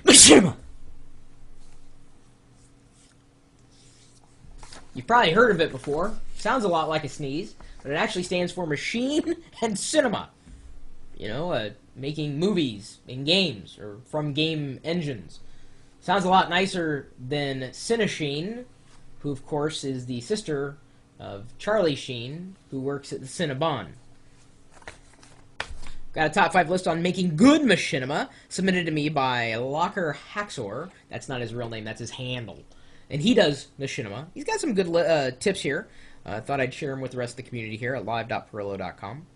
Machinima! You've probably heard of it before. Sounds a lot like a sneeze, but it actually stands for Machine and Cinema. You know, making movies and games, or from game engines. Sounds a lot nicer than Cinesheen, who of course is the sister of Charlie Sheen, who works at the Cinnabon. Got a top 5 list on making good machinima, submitted to me by Locker Haxor. That's not his real name, that's his handle. And he does machinima. He's got some good tips here. Thought I'd share them with the rest of the community here at live.pirillo.com.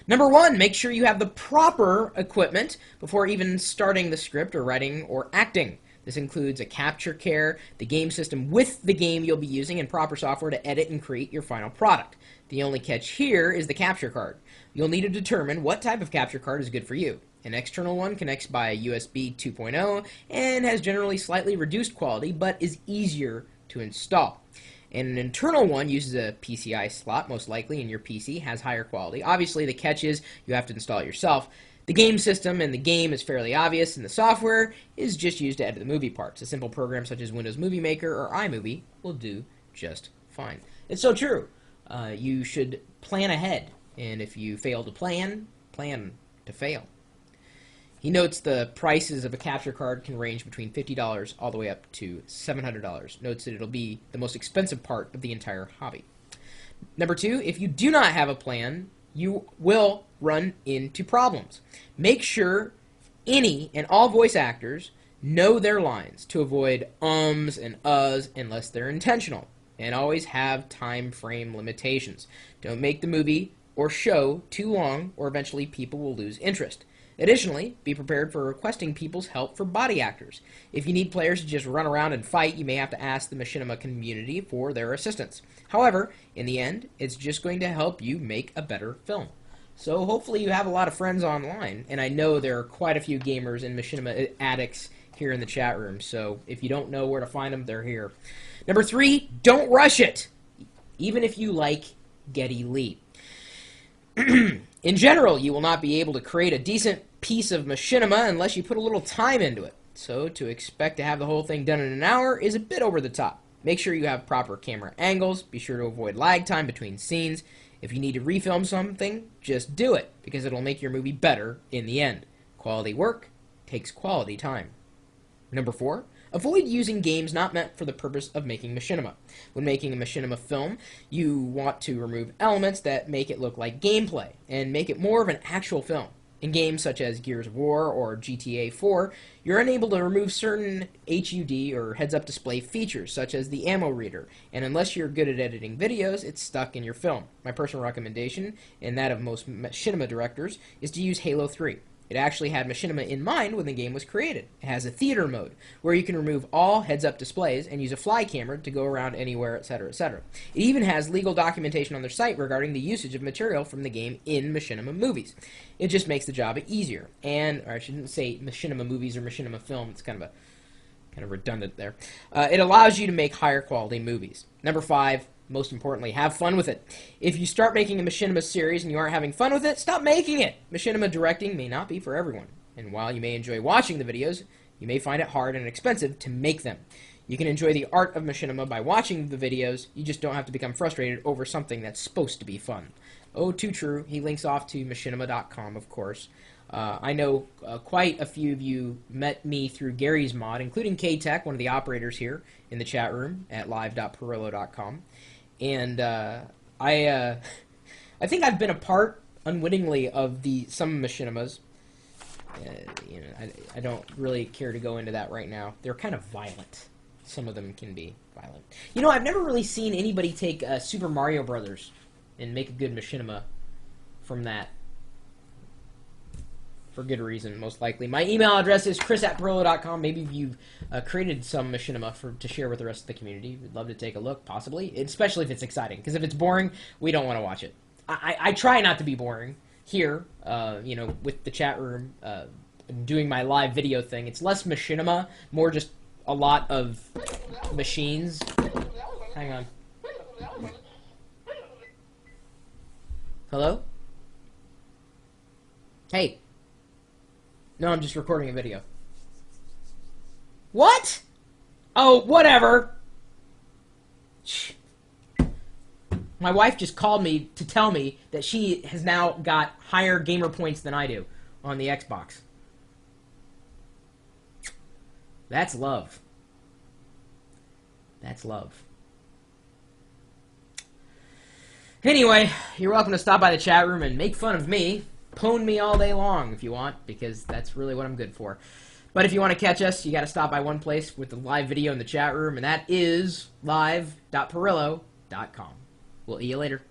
Number 1, make sure you have the proper equipment before even starting the script or writing or acting. This includes a capture care, the game system with the game you'll be using, and proper software to edit and create your final product. The only catch here is the capture card. You'll need to determine what type of capture card is good for you. An external one connects by USB 2.0 and has generally slightly reduced quality, but is easier to install. And an internal one uses a PCI slot, most likely, and your PC has higher quality. Obviously, the catch is you have to install it yourself. The game system and the game is fairly obvious, and the software is just used to edit the movie parts. A simple program such as Windows Movie Maker or iMovie will do just fine. It's so true. You should plan ahead, and if you fail to plan to fail. He notes the prices of a capture card can range between $50 all the way up to $700. Notes that it'll be the most expensive part of the entire hobby. Number 2, if you do not have a plan, you will run into problems. Make sure any and all voice actors know their lines to avoid ums and uhs unless they're intentional. And always have time frame limitations. Don't make the movie or show too long, or eventually people will lose interest. Additionally, be prepared for requesting people's help for body actors. If you need players to just run around and fight, you may have to ask the machinima community for their assistance. However, in the end, it's just going to help you make a better film. So hopefully you have a lot of friends online, and I know there are quite a few gamers and machinima addicts here in the chat room, so if you don't know where to find them, they're here. Number 3, don't rush it, even if you like Geddy Lee. In general, you will not be able to create a decent piece of machinima unless you put a little time into it. So to expect to have the whole thing done in an hour is a bit over the top. Make sure you have proper camera angles. Be sure to avoid lag time between scenes. If you need to refilm something, just do it, because it'll make your movie better in the end. Quality work takes quality time. Number 4, avoid using games not meant for the purpose of making machinima. When making a machinima film, you want to remove elements that make it look like gameplay and make it more of an actual film. In games such as Gears of War or GTA 4, you're unable to remove certain HUD or heads-up display features, such as the ammo reader, and unless you're good at editing videos, it's stuck in your film. My personal recommendation, and that of most machinima directors, is to use Halo 3. It actually had machinima in mind when the game was created. It has a theater mode, where you can remove all heads-up displays and use a fly camera to go around anywhere, etc., etc. It even has legal documentation on their site regarding the usage of material from the game in machinima movies. It just makes the job easier. And, or I shouldn't say machinima movies or machinima film, it's kind of redundant there. It allows you to make higher quality movies. Number 5, most importantly, have fun with it. If you start making a machinima series and you aren't having fun with it, stop making it. Machinima directing may not be for everyone. And while you may enjoy watching the videos, you may find it hard and expensive to make them. You can enjoy the art of machinima by watching the videos. You just don't have to become frustrated over something that's supposed to be fun. Oh, too true. He links off to machinima.com, of course. I know quite a few of you met me through Gary's mod, including K-Tech, one of the operators here in the chat room at live.pirillo.com. And I think I've been a part, unwittingly, of some machinimas. You know, I don't really care to go into that right now. They're kind of violent. Some of them can be violent. You know, I've never really seen anybody take Super Mario Brothers and make a good machinima from that. For good reason, most likely. My email address is chris@pirillo.com. Maybe you've created some machinima to share with the rest of the community. We'd love to take a look, possibly, especially if it's exciting. Because if it's boring, we don't want to watch it. I try not to be boring here, you know, with the chat room, doing my live video thing. It's less machinima, more just a lot of machines. Hang on. Hello? Hey. No, I'm just recording a video. What? Oh, whatever. My wife just called me to tell me that she has now got higher gamer points than I do on the Xbox. That's love. That's love. Anyway, you're welcome to stop by the chat room and make fun of me. Pwn me all day long if you want, because that's really what I'm good for. But if you want to catch us, you got to stop by one place with the live video in the chat room, and that is live.perillo.com. We'll see you later.